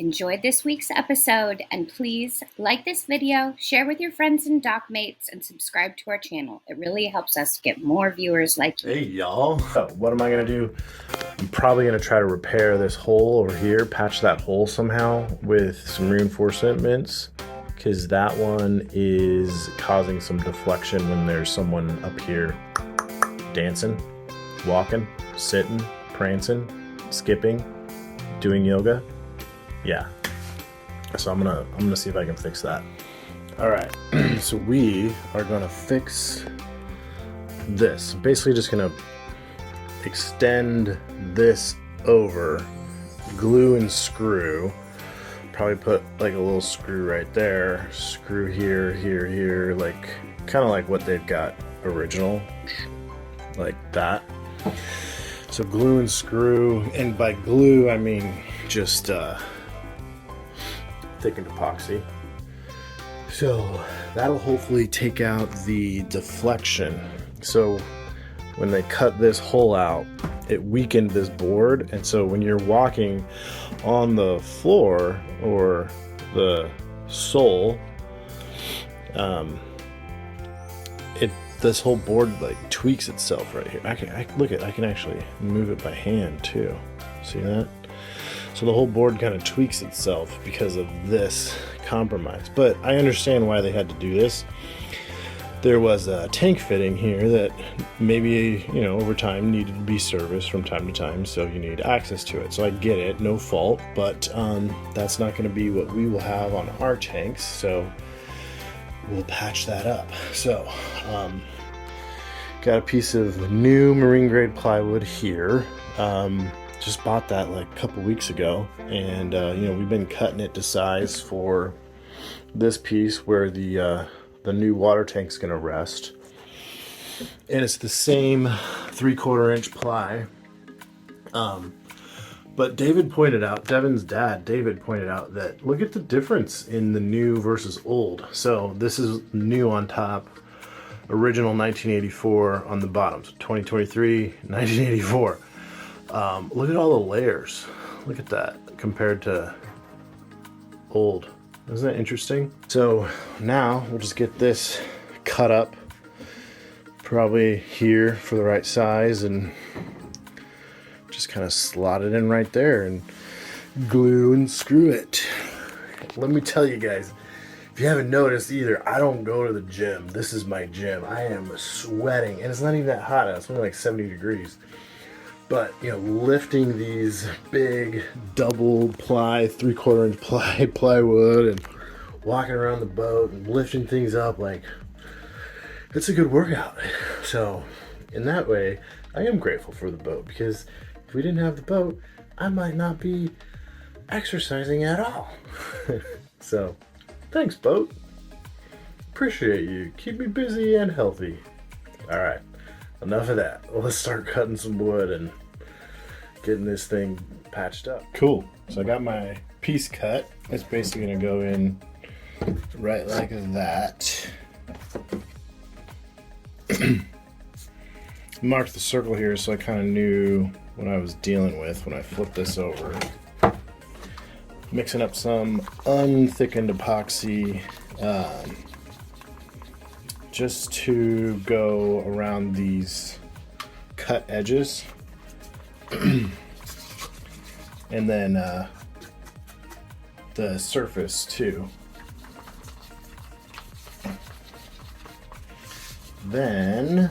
enjoyed this week's episode, and please like this video, share with your friends and dock mates, and subscribe to our channel. It really helps us get more viewers like you. Hey y'all, what am I gonna do? I'm probably gonna try to repair this hole over here, patch that hole somehow with some reinforcements, because that one is causing some deflection when there's someone up here dancing, walking, sitting, prancing, skipping, doing yoga. Yeah, so I'm gonna see if I can fix that. All right, so we are gonna fix this. Basically just gonna extend this over, glue and screw. Probably put like a little screw right there, screw here, here, like kind of like what they've got original, like that. So glue and screw, and by glue I mean just thickened epoxy. So that'll hopefully take out the deflection. So when they cut this hole out, it weakened this board, and so when you're walking on the floor or the sole, this whole board like tweaks itself right here. I can actually move it by hand too. See that? So the whole board kind of tweaks itself because of this compromise. But I understand why they had to do this. There was a tank fitting here that maybe, you know, over time needed to be serviced from time to time, so you need access to it. So I get it, no fault, but that's not going to be what we will have on our tanks, so we'll patch that up. So got a piece of new marine grade plywood here. Just bought that like a couple weeks ago, and you know, we've been cutting it to size for this piece where the new water tank's gonna rest, and it's the same 3/4 inch ply. But Devin's dad, David pointed out that look at the difference in the new versus old. So this is new on top, original 1984 on the bottom, so 2023, 1984. Look at all the layers. Look at that compared to old. Isn't that interesting? So now we'll just get this cut up, probably here for the right size, and just kind of slot it in right there and glue and screw it. Let me tell you guys, if you haven't noticed either, I don't go to the gym. This is my gym. I am sweating, and it's not even that hot out. It's only like 70 degrees. But, you know, lifting these big double ply, 3/4 inch plywood, and walking around the boat and lifting things up, like, it's a good workout. So in that way, I am grateful for the boat, because if we didn't have the boat, I might not be exercising at all. So thanks, boat. Appreciate you. Keep me busy and healthy. All right. Enough of that. Let's start cutting some wood and getting this thing patched up. Cool. So I got my piece cut. It's basically going to go in right like that. Marked the circle here so I kind of knew what I was dealing with when I flipped this over. Mixing up some unthickened epoxy, just to go around these cut edges. And then the surface too. Then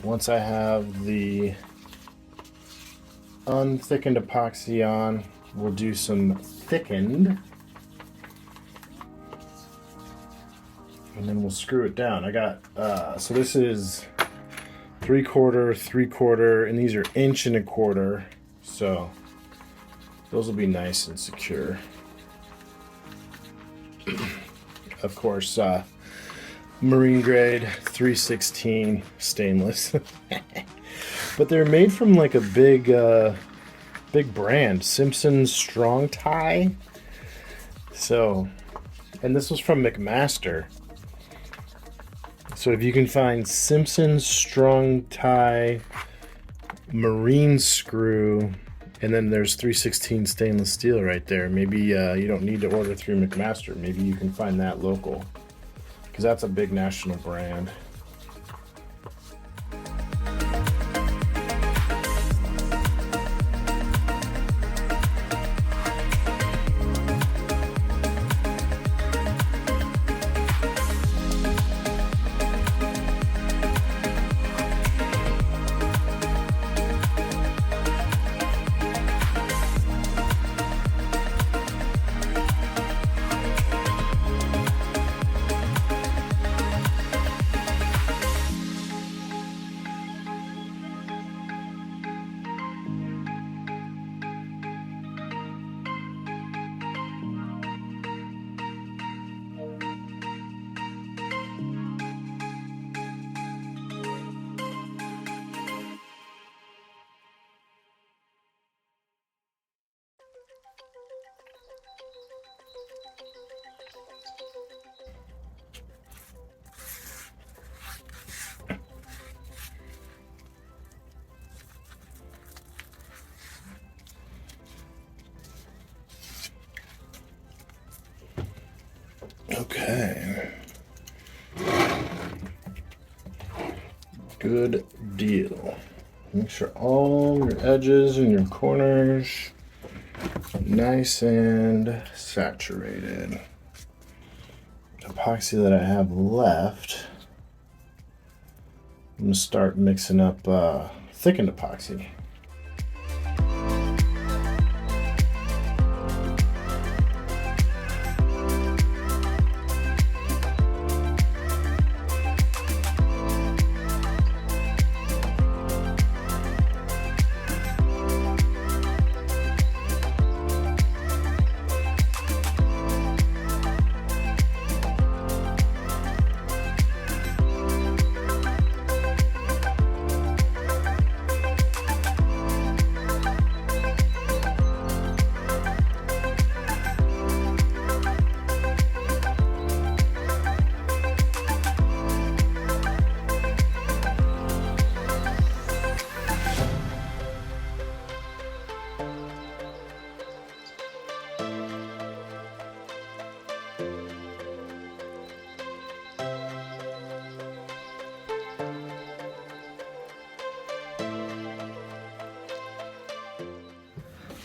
once I have the unthickened epoxy on, we'll do some thickened, and then we'll screw it down. I got so this is 3/4, 3/4, and these are 1.25 inches, so those will be nice and secure. Of course, marine grade 316 stainless. But they're made from like a big brand, Simpson's Strong Tie. So, and this was from McMaster. So if you can find Simpson's Strong Tie marine screw And then there's 316 stainless steel right there. Maybe you don't need to order through McMaster. Maybe you can find that local, because that's a big national brand. Okay. Good deal. Make sure all your edges and your corners are nice and saturated. The epoxy that I have left, I'm going to start mixing up thickened epoxy.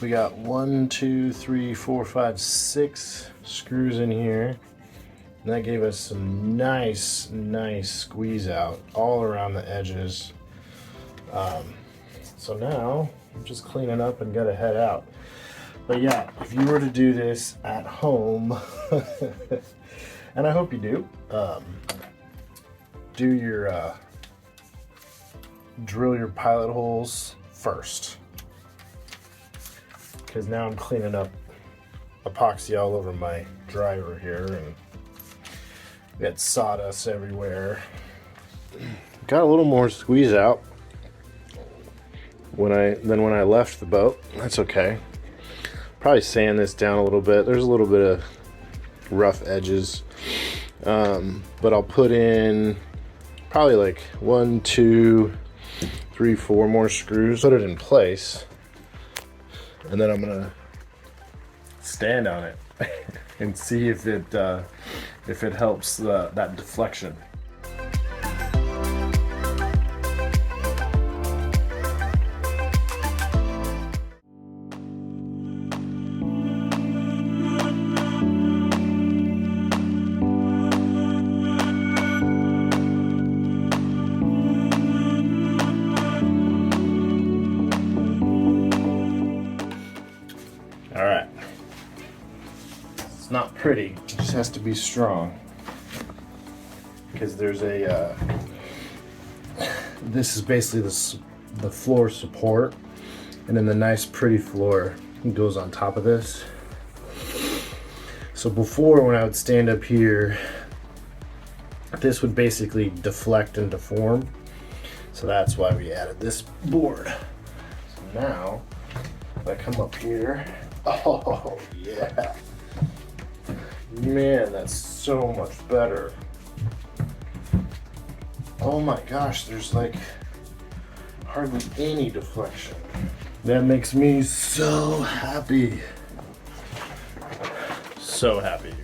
We got 1, 2, 3, 4, 5, 6 screws in here. And that gave us some nice squeeze out all around the edges. So now I'm just cleaning up and gotta head out. But yeah, if you were to do this at home, and I hope you do, do your drill your pilot holes first. Because now I'm cleaning up epoxy all over my driver here, and got sawdust everywhere. Got a little more squeeze out than when I left the boat. That's okay. Probably sand this down a little bit. There's a little bit of rough edges, but I'll put in probably like 1, 2, 3, 4 more screws. Put it in place. And then I'm gonna stand on it and see if it helps that deflection. Alright, it's not pretty, it just has to be strong, because there's a, this is basically the floor support, and then the nice pretty floor goes on top of this. So before, when I would stand up here, this would basically deflect and deform, so that's why we added this board. So now, if I come up here, oh yeah, man, that's so much better. Oh my gosh, there's like Hardly any deflection. That makes me so happy. So happy.